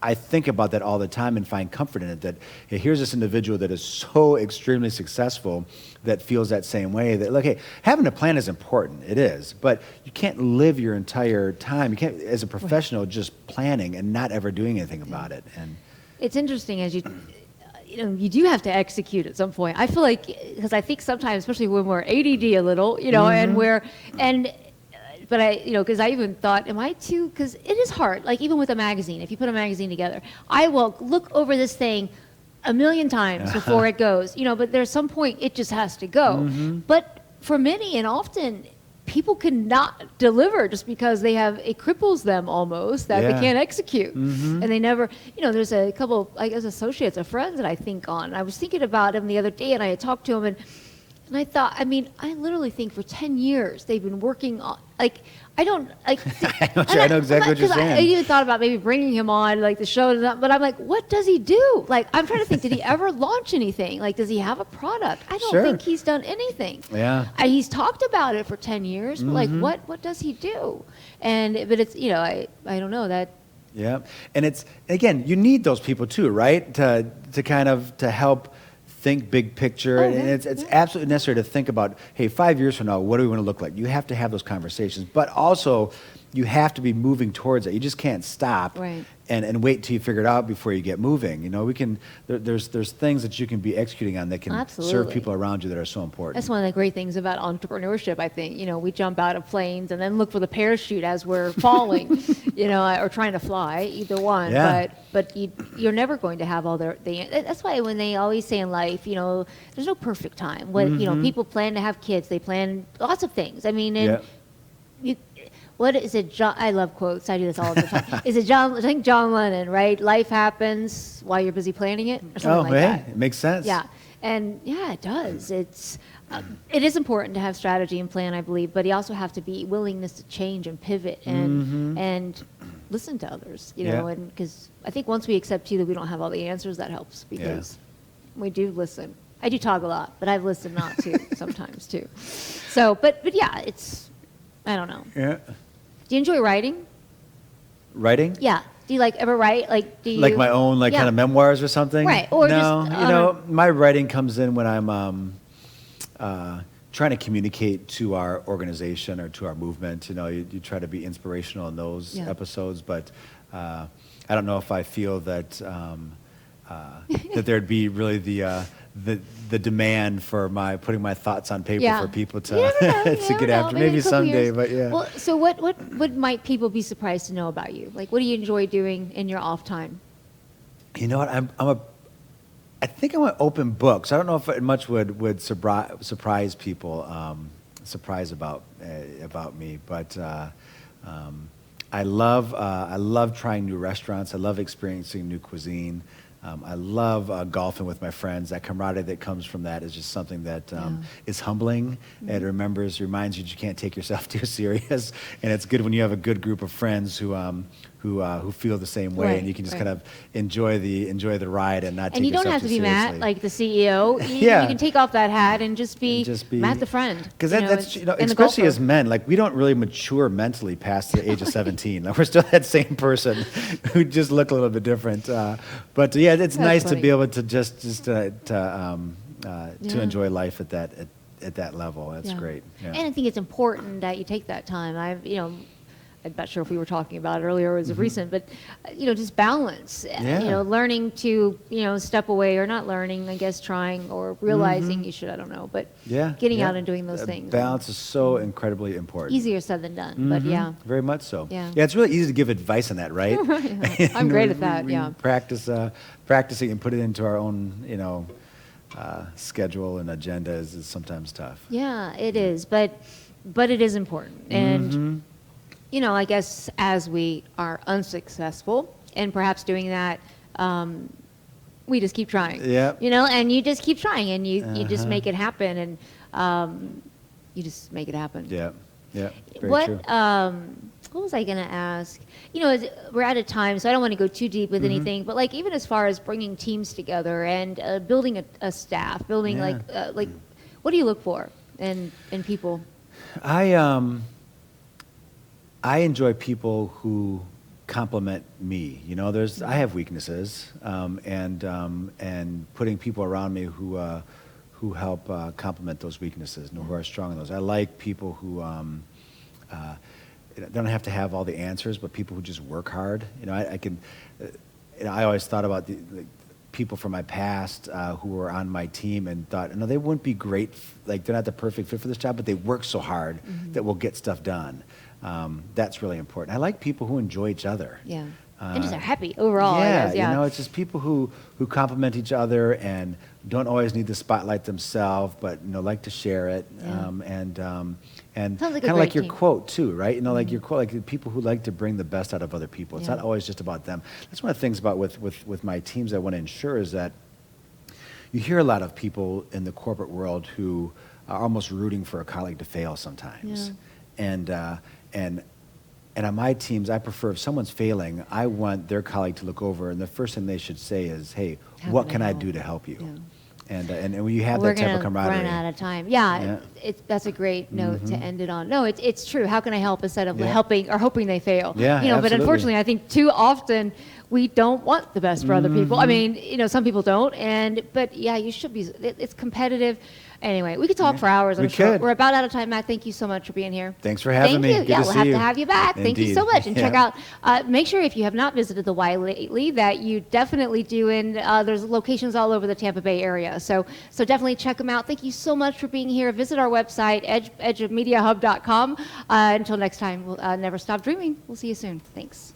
I think about that all the time and find comfort in it, that hey, here's this individual that is so extremely successful that feels that same way, that look, hey, having a plan is important, it is, but you can't live your entire time, you can't, as a professional, just planning and not ever doing anything about it. And it's interesting as you do have to execute at some point. I feel like, because I think sometimes, especially when we're ADD a little, but because I even thought, am I too, because it is hard, like even with a magazine, if you put a magazine together, I will look over this thing a million times before it goes, but there's some point it just has to go. But for many and often, people cannot deliver just because it cripples them almost, that they can't execute. And they never, there's a couple, I guess, associates or friends that I think on. I was thinking about him the other day, and I had talked to him, and I thought, I literally think for 10 years they've been working on, I know exactly what you're saying. I even thought about maybe bringing him on, the show, but I'm like, what does he do? I'm trying to think, did he ever launch anything? Does he have a product? I don't think he's done anything. Yeah. He's talked about it for 10 years, but what does he do? But it's, I don't know that. Yeah. And it's, again, you need those people too, right? To kind of, to help think big picture, and it's absolutely necessary to think about, hey, 5 years from now, what do we want to look like? You have to have those conversations, but also you have to be moving towards it. You just can't stop and wait till you figure it out before you get moving. There's things that you can be executing on that can serve people around you that are so important. That's one of the great things about entrepreneurship, I think. We jump out of planes and then look for the parachute as we're falling, or trying to fly, either one. Yeah. But you're never going to have all that's why when they always say in life, there's no perfect time. People plan to have kids, they plan lots of things. What is it? I love quotes. I do this all the time. Is it I think John Lennon, right? Life happens while you're busy planning it, or something like that. It makes sense. Yeah, and it does. It is important to have strategy and plan, I believe, but you also have to be willingness to change and pivot and listen to others. And because I think once we accept that we don't have all the answers, that helps because we do listen. I do talk a lot, but I've listened not to sometimes too. So, but yeah, it's, I don't know. Yeah. Do you enjoy writing? Writing? Yeah. Do you ever write? Do you my own kind of memoirs or something? Right. Or no, my writing comes in when I'm trying to communicate to our organization or to our movement. You try to be inspirational in those episodes, but I don't know if I feel that that there'd be really the demand for putting my thoughts on paper for people to to get after. Maybe someday, but yeah. Well, so what might people be surprised to know about you? What do you enjoy doing in your off time? You know what? I think I'm an open book. So I don't know if it much would surprise people, surprise about me, but I love trying new restaurants. I love experiencing new cuisine. I love golfing with my friends. That camaraderie that comes from that is just something that is humbling. It reminds you that you can't take yourself too serious. And it's good when you have a good group of friends who who feel the same way, Right, and you can just right. kind of enjoy the ride and not take And you don't yourself have to too be Matt, seriously. like the CEO. Yeah. You can take off that hat and just be Matt the friend. Because you know, that's and the especially golfer. as men, like we don't really mature mentally past the age of 17. Like, we're still that same person who just look a little bit different. But yeah, it's That's nice funny. to be able to to Yeah. enjoy life at that level. That's Yeah. great. Yeah. And I think it's important that you take that time. I'm not sure if we were talking about it earlier or was it recent, but just balance. Yeah. Learning to step away, or not learning, I guess, trying or realizing you should. I don't know, but Yeah, getting yeah. out and doing those things. Balance is so incredible important. Easier said than done, but yeah. Very much so. Yeah. It's really easy to give advice on that, right? I'm great at that. We Yeah. practicing and put it into our own, schedule and agenda is sometimes tough. Yeah, it is, but it is important. And I guess as we are unsuccessful and perhaps doing that, we just keep trying. Yep. And you just keep trying, and you just make it happen, and you just make it happen. Yeah. Yeah. Very true. What was I going to ask? We're out of time, so I don't want to go too deep with anything. But like, even as far as bringing teams together and building a staff, building Yeah. like, what do you look for in people? I enjoy people who compliment me. I have weaknesses, and putting people around me who help complement those weaknesses, who are strong in those. I like people who don't have to have all the answers, but people who just work hard. I always thought about the people from my past who were on my team and thought, they wouldn't be great, like they're not the perfect fit for this job, but they work so hard that we'll get stuff done. That's really important. I like people who enjoy each other. Yeah. And just are happy overall. I Yeah, guess, yeah. it's just people who compliment each other and don't always need the spotlight themselves, but like to share it. Yeah. And Sounds like a kind of great like your team. quote too, right? Like your quote, like the people who like to bring the best out of other people. It's Yeah. not always just about them. That's one of the things about with my teams I want to ensure is that you hear a lot of people in the corporate world who are almost rooting for a colleague to fail sometimes. Yeah. And on my teams, I prefer if someone's failing, I want their colleague to look over, and the first thing they should say is, "Hey, How what can can I I help?" do to help you?" Yeah. And when you have We're that type of gonna camaraderie, run out of time. Yeah, Yeah. that's a great note to end it on. No, it's true. How can I help instead of Yeah. helping or hoping they fail? Yeah, But absolutely. unfortunately, I think too often we don't want the best for other people. I mean, some people don't, but yeah, you should be. It's competitive. Anyway, we could talk for hours. I'm We sure. could. We're about out of time, Matt. Thank you so much for being here. Thanks for having Thank me. you. Good Yeah, to we'll see have you. to have you back. Thank you so Indeed. much. And check Yeah. out, make sure if you have not visited the Y lately that you definitely do. And there's locations all over the Tampa Bay area. So definitely check them out. Thank you so much for being here. Visit our website, edgemediahub.com. Until next time, we'll never stop dreaming. We'll see you soon. Thanks.